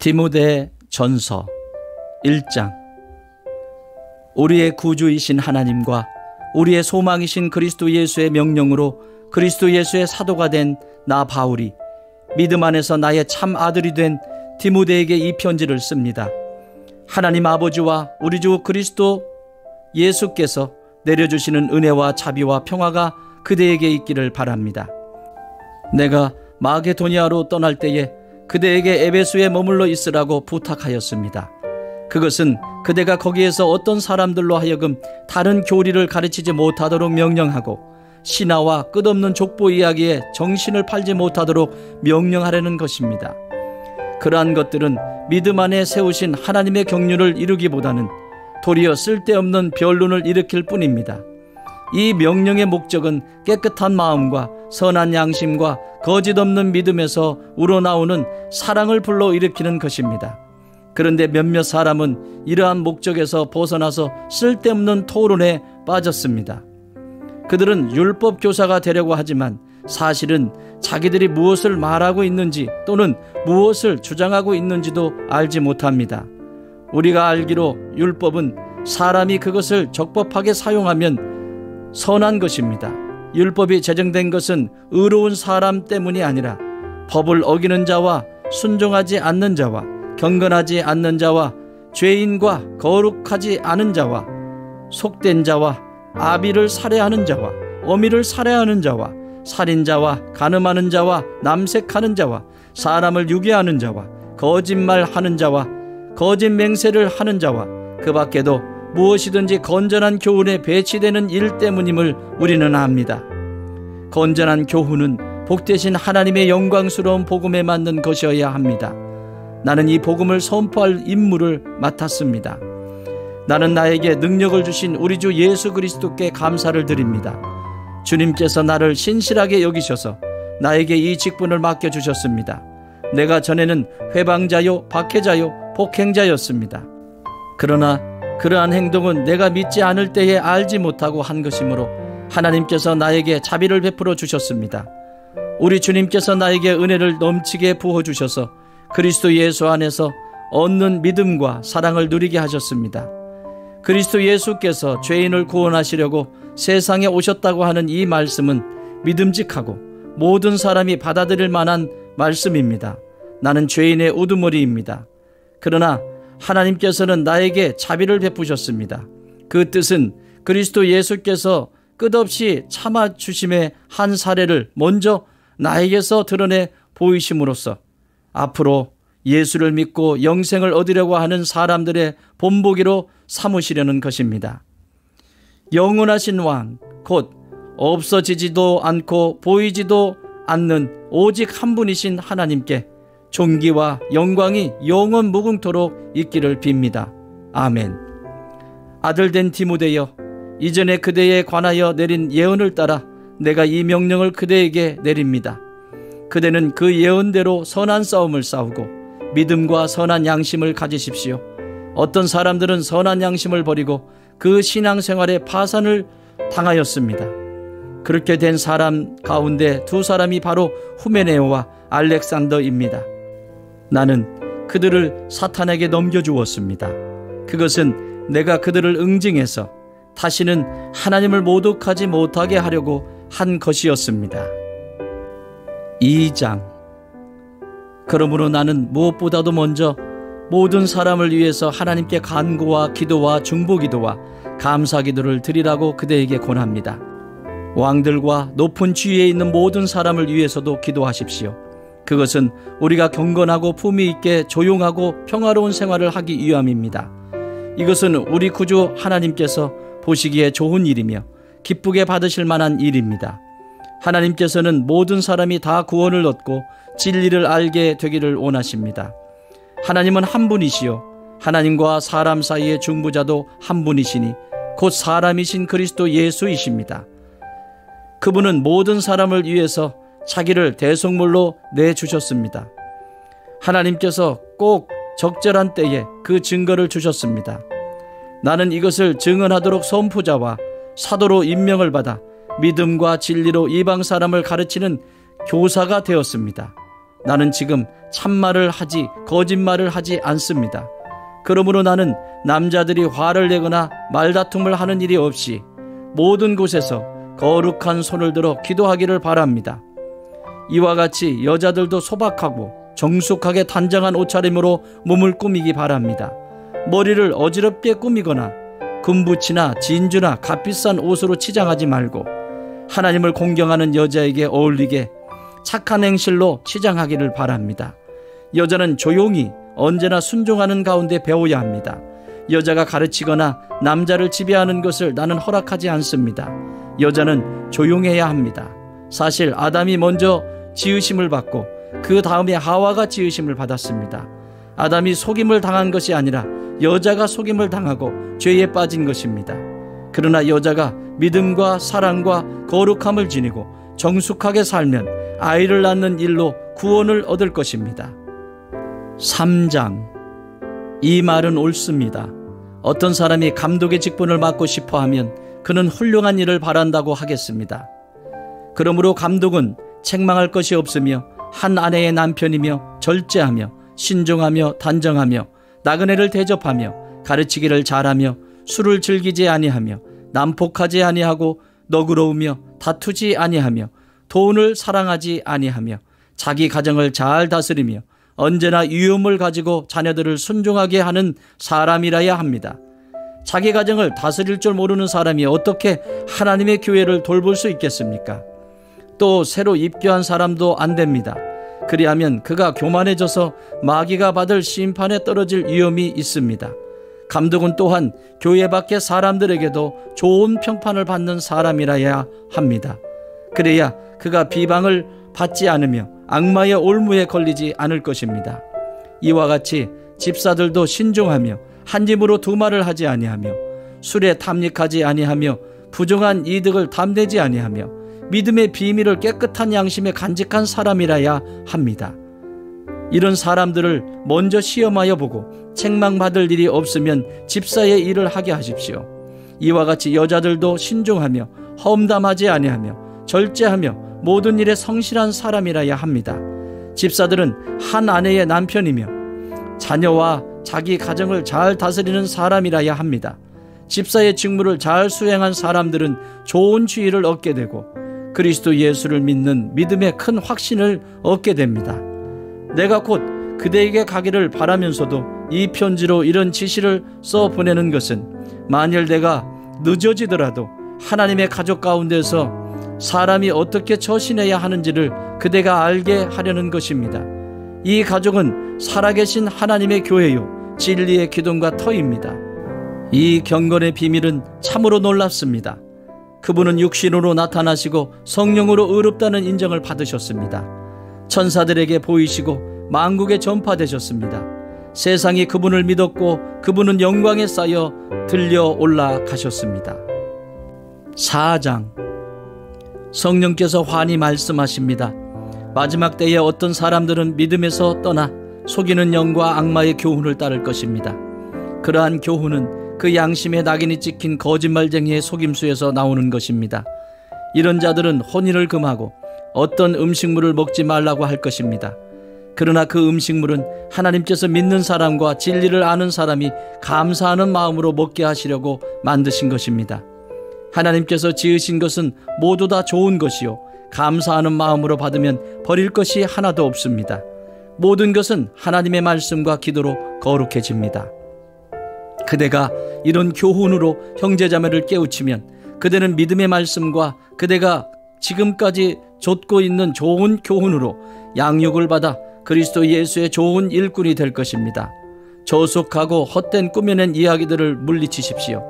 디모데 전서 1장. 우리의 구주이신 하나님과 우리의 소망이신 그리스도 예수의 명령으로 그리스도 예수의 사도가 된 나 바울이 믿음 안에서 나의 참 아들이 된 디모데에게 이 편지를 씁니다. 하나님 아버지와 우리 주 그리스도 예수께서 내려주시는 은혜와 자비와 평화가 그대에게 있기를 바랍니다. 내가 마게도니아로 떠날 때에 그대에게 에베소에 머물러 있으라고 부탁하였습니다. 그것은 그대가 거기에서 어떤 사람들로 하여금 다른 교리를 가르치지 못하도록 명령하고 신화와 끝없는 족보 이야기에 정신을 팔지 못하도록 명령하려는 것입니다. 그러한 것들은 믿음 안에 세우신 하나님의 경륜을 이루기보다는 도리어 쓸데없는 변론을 일으킬 뿐입니다. 이 명령의 목적은 깨끗한 마음과 선한 양심과 거짓 없는 믿음에서 우러나오는 사랑을 불러일으키는 것입니다. 그런데 몇몇 사람은 이러한 목적에서 벗어나서 쓸데없는 토론에 빠졌습니다. 그들은 율법 교사가 되려고 하지만 사실은 자기들이 무엇을 말하고 있는지 또는 무엇을 주장하고 있는지도 알지 못합니다. 우리가 알기로 율법은 사람이 그것을 적법하게 사용하면 선한 것입니다. 율법이 제정된 것은 의로운 사람 때문이 아니라 법을 어기는 자와 순종하지 않는 자와 경건하지 않는 자와 죄인과 거룩하지 않은 자와 속된 자와 아비를 살해하는 자와 어미를 살해하는 자와 살인자와 간음하는 자와 남색하는 자와 사람을 유괴하는 자와 거짓말하는 자와 거짓 맹세를 하는 자와 그 밖에도 무엇이든지 건전한 교훈에 배치되는 일 때문임을 우리는 압니다. 건전한 교훈은 복되신 하나님의 영광스러운 복음에 맞는 것이어야 합니다. 나는 이 복음을 선포할 임무를 맡았습니다. 나는 나에게 능력을 주신 우리 주 예수 그리스도께 감사를 드립니다. 주님께서 나를 신실하게 여기셔서 나에게 이 직분을 맡겨주셨습니다. 내가 전에는 회방자요 박해자요 폭행자였습니다. 그러나 그러한 행동은 내가 믿지 않을 때에 알지 못하고 한 것이므로 하나님께서 나에게 자비를 베풀어 주셨습니다. 우리 주님께서 나에게 은혜를 넘치게 부어주셔서 그리스도 예수 안에서 얻는 믿음과 사랑을 누리게 하셨습니다. 그리스도 예수께서 죄인을 구원하시려고 세상에 오셨다고 하는 이 말씀은 믿음직하고 모든 사람이 받아들일 만한 말씀입니다. 나는 죄인의 우두머리입니다. 그러나 하나님께서는 나에게 자비를 베푸셨습니다. 그 뜻은 그리스도 예수께서 끝없이 참아주심의 한 사례를 먼저 나에게서 드러내 보이심으로써 앞으로 예수를 믿고 영생을 얻으려고 하는 사람들의 본보기로 삼으시려는 것입니다. 영원하신 왕, 곧 없어지지도 않고 보이지도 않는 오직 한 분이신 하나님께 존귀와 영광이 영원 무궁토록 있기를 빕니다. 아멘. 아들된 디모데여, 이전에 그대에 관하여 내린 예언을 따라 내가 이 명령을 그대에게 내립니다. 그대는 그 예언대로 선한 싸움을 싸우고 믿음과 선한 양심을 가지십시오. 어떤 사람들은 선한 양심을 버리고 그 신앙생활에 파산을 당하였습니다. 그렇게 된 사람 가운데 두 사람이 바로 후메네오와 알렉산더입니다. 나는 그들을 사탄에게 넘겨주었습니다. 그것은 내가 그들을 응징해서 다시는 하나님을 모독하지 못하게 하려고 한 것이었습니다. 2장. 그러므로 나는 무엇보다도 먼저 모든 사람을 위해서 하나님께 간구와 기도와 중보기도와 감사기도를 드리라고 그대에게 권합니다. 왕들과 높은 지위에 있는 모든 사람을 위해서도 기도하십시오. 그것은 우리가 경건하고 품위 있게 조용하고 평화로운 생활을 하기 위함입니다. 이것은 우리 구주 하나님께서 보시기에 좋은 일이며 기쁘게 받으실 만한 일입니다. 하나님께서는 모든 사람이 다 구원을 얻고 진리를 알게 되기를 원하십니다. 하나님은 한 분이시요 하나님과 사람 사이의 중보자도 한 분이시니 곧 사람이신 그리스도 예수이십니다. 그분은 모든 사람을 위해서 자기를 대속물로 내주셨습니다. 하나님께서 꼭 적절한 때에 그 증거를 주셨습니다. 나는 이것을 증언하도록 선포자와 사도로 임명을 받아 믿음과 진리로 이방 사람을 가르치는 교사가 되었습니다. 나는 지금 참말을 하지 거짓말을 하지 않습니다. 그러므로 나는 남자들이 화를 내거나 말다툼을 하는 일이 없이 모든 곳에서 거룩한 손을 들어 기도하기를 바랍니다. 이와 같이 여자들도 소박하고 정숙하게 단정한 옷차림으로 몸을 꾸미기 바랍니다. 머리를 어지럽게 꾸미거나 금붙이나 진주나 값비싼 옷으로 치장하지 말고 하나님을 공경하는 여자에게 어울리게 착한 행실로 치장하기를 바랍니다. 여자는 조용히 언제나 순종하는 가운데 배워야 합니다. 여자가 가르치거나 남자를 지배하는 것을 나는 허락하지 않습니다. 여자는 조용해야 합니다. 사실 아담이 먼저 지으심을 받고 그 다음에 하와가 지으심을 받았습니다. 아담이 속임을 당한 것이 아니라 여자가 속임을 당하고 죄에 빠진 것입니다. 그러나 여자가 믿음과 사랑과 거룩함을 지니고 정숙하게 살면 아이를 낳는 일로 구원을 얻을 것입니다. 3장. 이 말은 옳습니다. 어떤 사람이 감독의 직분을 맡고 싶어하면 그는 훌륭한 일을 바란다고 하겠습니다. 그러므로 감독은 책망할 것이 없으며 한 아내의 남편이며 절제하며 신중하며 단정하며 나그네를 대접하며 가르치기를 잘하며 술을 즐기지 아니하며 난폭하지 아니하고 너그러우며 다투지 아니하며 돈을 사랑하지 아니하며 자기 가정을 잘 다스리며 언제나 유움을 가지고 자녀들을 순종하게 하는 사람이라야 합니다. 자기 가정을 다스릴 줄 모르는 사람이 어떻게 하나님의 교회를 돌볼 수 있겠습니까? 또 새로 입교한 사람도 안 됩니다. 그리하면 그가 교만해져서 마귀가 받을 심판에 떨어질 위험이 있습니다. 감독은 또한 교회 밖의 사람들에게도 좋은 평판을 받는 사람이라야 합니다. 그래야 그가 비방을 받지 않으며 악마의 올무에 걸리지 않을 것입니다. 이와 같이 집사들도 신중하며 한 입으로 두 말을 하지 아니하며 술에 탐닉하지 아니하며 부정한 이득을 탐내지 아니하며 믿음의 비밀을 깨끗한 양심에 간직한 사람이라야 합니다. 이런 사람들을 먼저 시험하여 보고 책망받을 일이 없으면 집사의 일을 하게 하십시오. 이와 같이 여자들도 신중하며 험담하지 아니하며 절제하며 모든 일에 성실한 사람이라야 합니다. 집사들은 한 아내의 남편이며 자녀와 자기 가정을 잘 다스리는 사람이라야 합니다. 집사의 직무를 잘 수행한 사람들은 좋은 지위를 얻게 되고 그리스도 예수를 믿는 믿음의 큰 확신을 얻게 됩니다. 내가 곧 그대에게 가기를 바라면서도 이 편지로 이런 지시를 써 보내는 것은 만일 내가 늦어지더라도 하나님의 가족 가운데서 사람이 어떻게 처신해야 하는지를 그대가 알게 하려는 것입니다. 이 가족은 살아계신 하나님의 교회요 진리의 기둥과 터입니다. 이 경건의 비밀은 참으로 놀랍습니다. 그분은 육신으로 나타나시고 성령으로 의롭다는 인정을 받으셨습니다. 천사들에게 보이시고 만국에 전파되셨습니다. 세상이 그분을 믿었고 그분은 영광에 쌓여 들려 올라가셨습니다. 4장. 성령께서 환히 말씀하십니다. 마지막 때에 어떤 사람들은 믿음에서 떠나 속이는 영과 악마의 교훈을 따를 것입니다. 그러한 교훈은 그 양심의 낙인이 찍힌 거짓말쟁이의 속임수에서 나오는 것입니다. 이런 자들은 혼인을 금하고 어떤 음식물을 먹지 말라고 할 것입니다. 그러나 그 음식물은 하나님께서 믿는 사람과 진리를 아는 사람이 감사하는 마음으로 먹게 하시려고 만드신 것입니다. 하나님께서 지으신 것은 모두 다 좋은 것이요 감사하는 마음으로 받으면 버릴 것이 하나도 없습니다. 모든 것은 하나님의 말씀과 기도로 거룩해집니다. 그대가 이런 교훈으로 형제자매를 깨우치면 그대는 믿음의 말씀과 그대가 지금까지 좇고 있는 좋은 교훈으로 양육을 받아 그리스도 예수의 좋은 일꾼이 될 것입니다. 저속하고 헛된 꾸며낸 이야기들을 물리치십시오.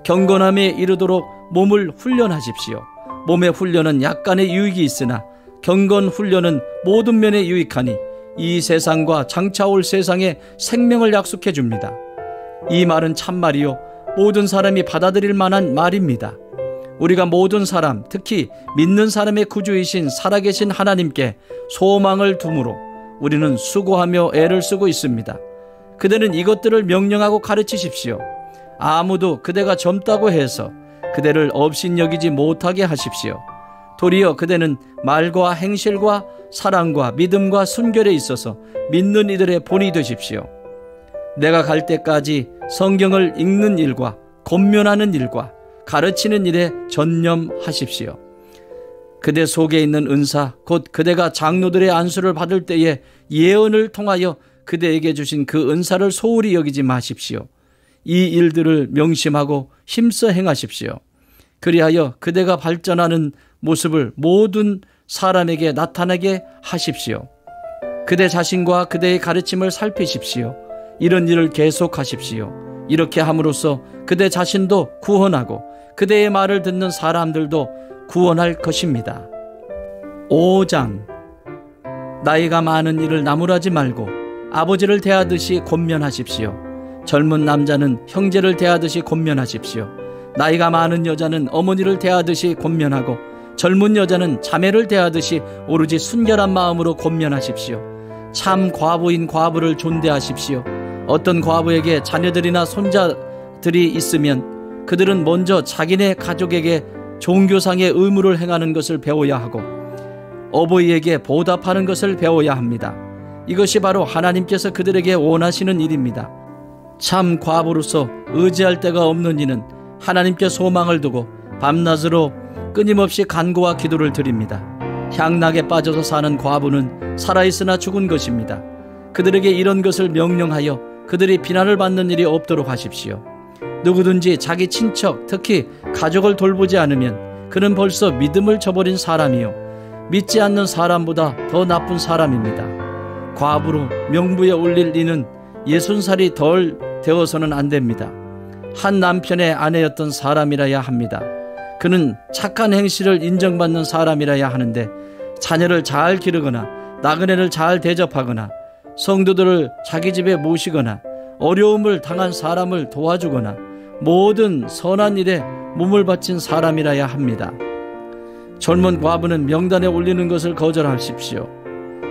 경건함에 이르도록 몸을 훈련하십시오. 몸의 훈련은 약간의 유익이 있으나 경건 훈련은 모든 면에 유익하니 이 세상과 장차 올 세상에 생명을 약속해 줍니다. 이 말은 참말이요 모든 사람이 받아들일 만한 말입니다. 우리가 모든 사람, 특히 믿는 사람의 구주이신 살아계신 하나님께 소망을 두므로 우리는 수고하며 애를 쓰고 있습니다. 그대는 이것들을 명령하고 가르치십시오. 아무도 그대가 젊다고 해서 그대를 업신여기지 못하게 하십시오. 도리어 그대는 말과 행실과 사랑과 믿음과 순결에 있어서 믿는 이들의 본이 되십시오. 내가 갈 때까지 성경을 읽는 일과 권면하는 일과 가르치는 일에 전념하십시오. 그대 속에 있는 은사, 곧 그대가 장로들의 안수를 받을 때에 예언을 통하여 그대에게 주신 그 은사를 소홀히 여기지 마십시오. 이 일들을 명심하고 힘써 행하십시오. 그리하여 그대가 발전하는 모습을 모든 사람에게 나타나게 하십시오. 그대 자신과 그대의 가르침을 살피십시오. 이런 일을 계속하십시오. 이렇게 함으로써 그대 자신도 구원하고 그대의 말을 듣는 사람들도 구원할 것입니다. 5장. 나이가 많은 이를 나무라지 말고 아버지를 대하듯이 권면하십시오. 젊은 남자는 형제를 대하듯이 권면하십시오. 나이가 많은 여자는 어머니를 대하듯이 권면하고 젊은 여자는 자매를 대하듯이 오로지 순결한 마음으로 권면하십시오. 참 과부인 과부를 존대하십시오. 어떤 과부에게 자녀들이나 손자들이 있으면 그들은 먼저 자기네 가족에게 종교상의 의무를 행하는 것을 배워야 하고 어버이에게 보답하는 것을 배워야 합니다. 이것이 바로 하나님께서 그들에게 원하시는 일입니다. 참 과부로서 의지할 데가 없는 이는 하나님께 소망을 두고 밤낮으로 끊임없이 간구와 기도를 드립니다. 향락에 빠져서 사는 과부는 살아있으나 죽은 것입니다. 그들에게 이런 것을 명령하여 그들이 비난을 받는 일이 없도록 하십시오. 누구든지 자기 친척, 특히 가족을 돌보지 않으면 그는 벌써 믿음을 저버린 사람이요 믿지 않는 사람보다 더 나쁜 사람입니다. 과부로 명부에 올릴 이는 60살이 덜 되어서는 안 됩니다. 한 남편의 아내였던 사람이라야 합니다. 그는 착한 행실을 인정받는 사람이라야 하는데 자녀를 잘 기르거나 나그네를 잘 대접하거나 성도들을 자기 집에 모시거나 어려움을 당한 사람을 도와주거나 모든 선한 일에 몸을 바친 사람이라야 합니다. 젊은 과부는 명단에 올리는 것을 거절하십시오.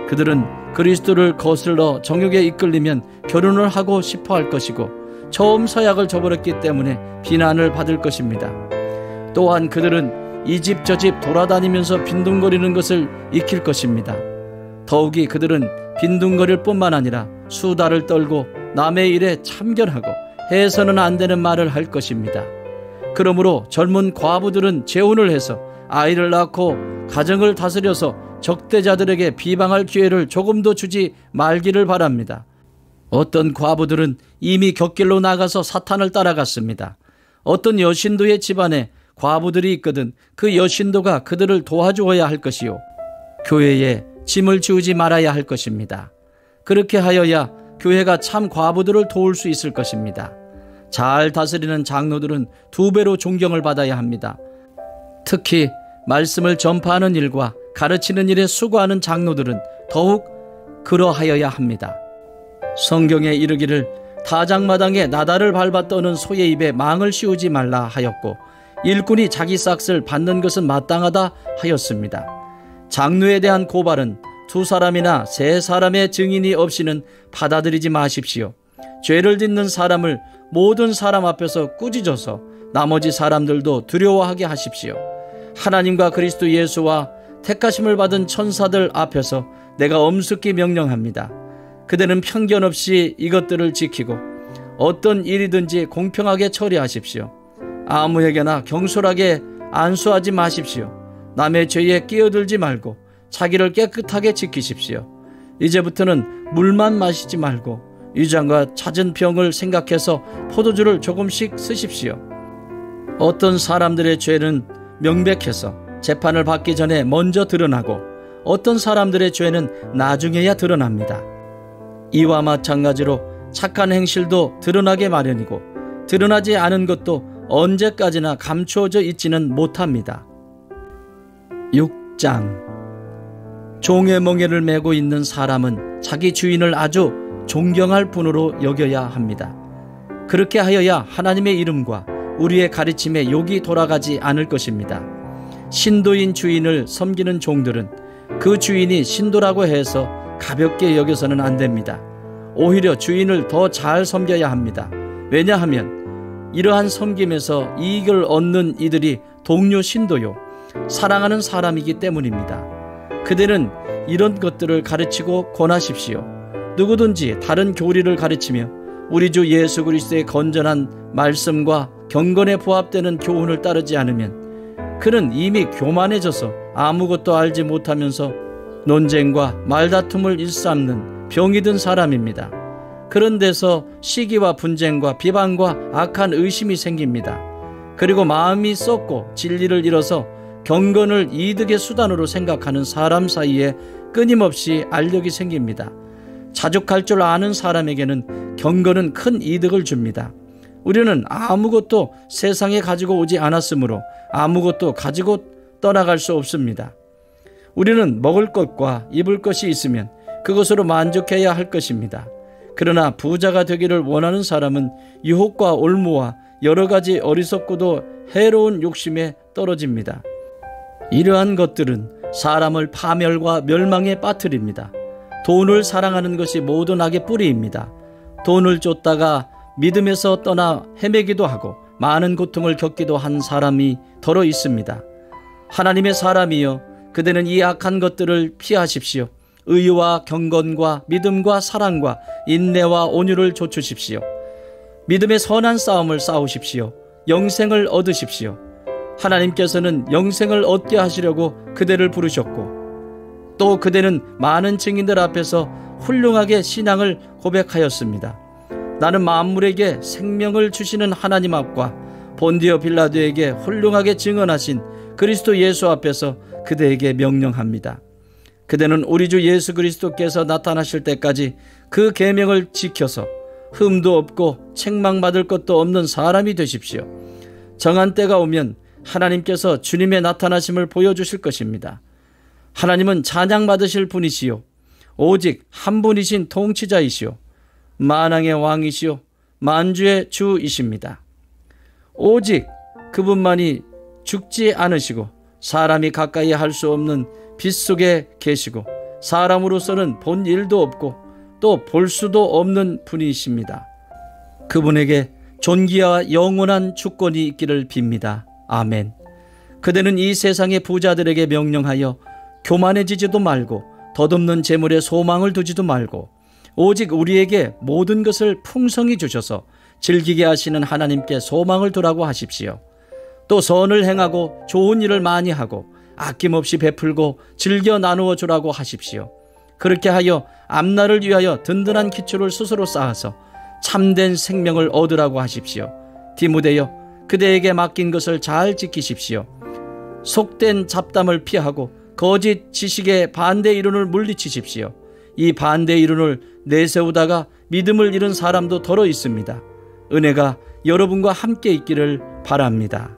그들은 그리스도를 거슬러 정욕에 이끌리면 결혼을 하고 싶어 할 것이고 처음 서약을 저버렸기 때문에 비난을 받을 것입니다. 또한 그들은 이 집 저 집 돌아다니면서 빈둥거리는 것을 익힐 것입니다. 더욱이 그들은 빈둥거릴 뿐만 아니라 수다를 떨고 남의 일에 참견하고 해서는 안 되는 말을 할 것입니다. 그러므로 젊은 과부들은 재혼을 해서 아이를 낳고 가정을 다스려서 적대자들에게 비방할 기회를 조금도 주지 말기를 바랍니다. 어떤 과부들은 이미 곁길로 나가서 사탄을 따라갔습니다. 어떤 여신도의 집안에 과부들이 있거든 그 여신도가 그들을 도와주어야 할 것이요 교회에 짐을 지우지 말아야 할 것입니다. 그렇게 하여야 교회가 참 과부들을 도울 수 있을 것입니다. 잘 다스리는 장로들은 2배로 존경을 받아야 합니다. 특히 말씀을 전파하는 일과 가르치는 일에 수고하는 장로들은 더욱 그러하여야 합니다. 성경에 이르기를 타작마당에 나달을 밟아 떠는 소의 입에 망을 씌우지 말라 하였고 일꾼이 자기 삭을 받는 것은 마땅하다 하였습니다. 장로에 대한 고발은 2사람이나 3사람의 증인이 없이는 받아들이지 마십시오. 죄를 짓는 사람을 모든 사람 앞에서 꾸짖어서 나머지 사람들도 두려워하게 하십시오. 하나님과 그리스도 예수와 택하심을 받은 천사들 앞에서 내가 엄숙히 명령합니다. 그대는 편견 없이 이것들을 지키고 어떤 일이든지 공평하게 처리하십시오. 아무에게나 경솔하게 안수하지 마십시오. 남의 죄에 끼어들지 말고 자기를 깨끗하게 지키십시오. 이제부터는 물만 마시지 말고 위장과 잦은 병을 생각해서 포도주를 조금씩 쓰십시오. 어떤 사람들의 죄는 명백해서 재판을 받기 전에 먼저 드러나고 어떤 사람들의 죄는 나중에야 드러납니다. 이와 마찬가지로 착한 행실도 드러나게 마련이고 드러나지 않은 것도 언제까지나 감추어져 있지는 못합니다. 6장. 종의 멍에를 메고 있는 사람은 자기 주인을 아주 존경할 분으로 여겨야 합니다. 그렇게 하여야 하나님의 이름과 우리의 가르침에 욕이 돌아가지 않을 것입니다. 신도인 주인을 섬기는 종들은 그 주인이 신도라고 해서 가볍게 여겨서는 안 됩니다. 오히려 주인을 더 잘 섬겨야 합니다. 왜냐하면 이러한 섬김에서 이익을 얻는 이들이 동료 신도요 사랑하는 사람이기 때문입니다. 그대는 이런 것들을 가르치고 권하십시오. 누구든지 다른 교리를 가르치며 우리 주 예수 그리스도의 건전한 말씀과 경건에 부합되는 교훈을 따르지 않으면 그는 이미 교만해져서 아무것도 알지 못하면서 논쟁과 말다툼을 일삼는 병이 든 사람입니다. 그런 데서 시기와 분쟁과 비방과 악한 의심이 생깁니다. 그리고 마음이 썩고 진리를 잃어서 경건을 이득의 수단으로 생각하는 사람 사이에 끊임없이 알력이 생깁니다. 자족할 줄 아는 사람에게는 경건은 큰 이득을 줍니다. 우리는 아무것도 세상에 가지고 오지 않았으므로 아무것도 가지고 떠나갈 수 없습니다. 우리는 먹을 것과 입을 것이 있으면 그것으로 만족해야 할 것입니다. 그러나 부자가 되기를 원하는 사람은 유혹과 올무와 여러 가지 어리석고도 해로운 욕심에 떨어집니다. 이러한 것들은 사람을 파멸과 멸망에 빠뜨립니다. 돈을 사랑하는 것이 모든 악의 뿌리입니다. 돈을 쫓다가 믿음에서 떠나 헤매기도 하고 많은 고통을 겪기도 한 사람이 더러 있습니다. 하나님의 사람이여, 그대는 이 악한 것들을 피하십시오. 의와 경건과 믿음과 사랑과 인내와 온유를 좇으십시오. 믿음의 선한 싸움을 싸우십시오. 영생을 얻으십시오. 하나님께서는 영생을 얻게 하시려고 그대를 부르셨고 또 그대는 많은 증인들 앞에서 훌륭하게 신앙을 고백하였습니다. 나는 만물에게 생명을 주시는 하나님 앞과 본디오 빌라도에게 훌륭하게 증언하신 그리스도 예수 앞에서 그대에게 명령합니다. 그대는 우리 주 예수 그리스도께서 나타나실 때까지 그 계명을 지켜서 흠도 없고 책망받을 것도 없는 사람이 되십시오. 정한 때가 오면 하나님께서 주님의 나타나심을 보여주실 것입니다. 하나님은 찬양받으실 분이시요 오직 한 분이신 통치자이시요 만왕의 왕이시요 만주의 주이십니다. 오직 그분만이 죽지 않으시고 사람이 가까이 할 수 없는 빛 속에 계시고 사람으로서는 본 일도 없고 또 볼 수도 없는 분이십니다. 그분에게 존귀와 영원한 주권이 있기를 빕니다. 아멘. 그대는 이 세상의 부자들에게 명령하여 교만해지지도 말고 덧없는 재물에 소망을 두지도 말고 오직 우리에게 모든 것을 풍성히 주셔서 즐기게 하시는 하나님께 소망을 두라고 하십시오. 또 선을 행하고 좋은 일을 많이 하고 아낌없이 베풀고 즐겨 나누어 주라고 하십시오. 그렇게 하여 앞날을 위하여 든든한 기초를 스스로 쌓아서 참된 생명을 얻으라고 하십시오. 디모데여, 그대에게 맡긴 것을 잘 지키십시오. 속된 잡담을 피하고 거짓 지식의 반대 이론을 물리치십시오. 이 반대 이론을 내세우다가 믿음을 잃은 사람도 더러 있습니다. 은혜가 여러분과 함께 있기를 바랍니다.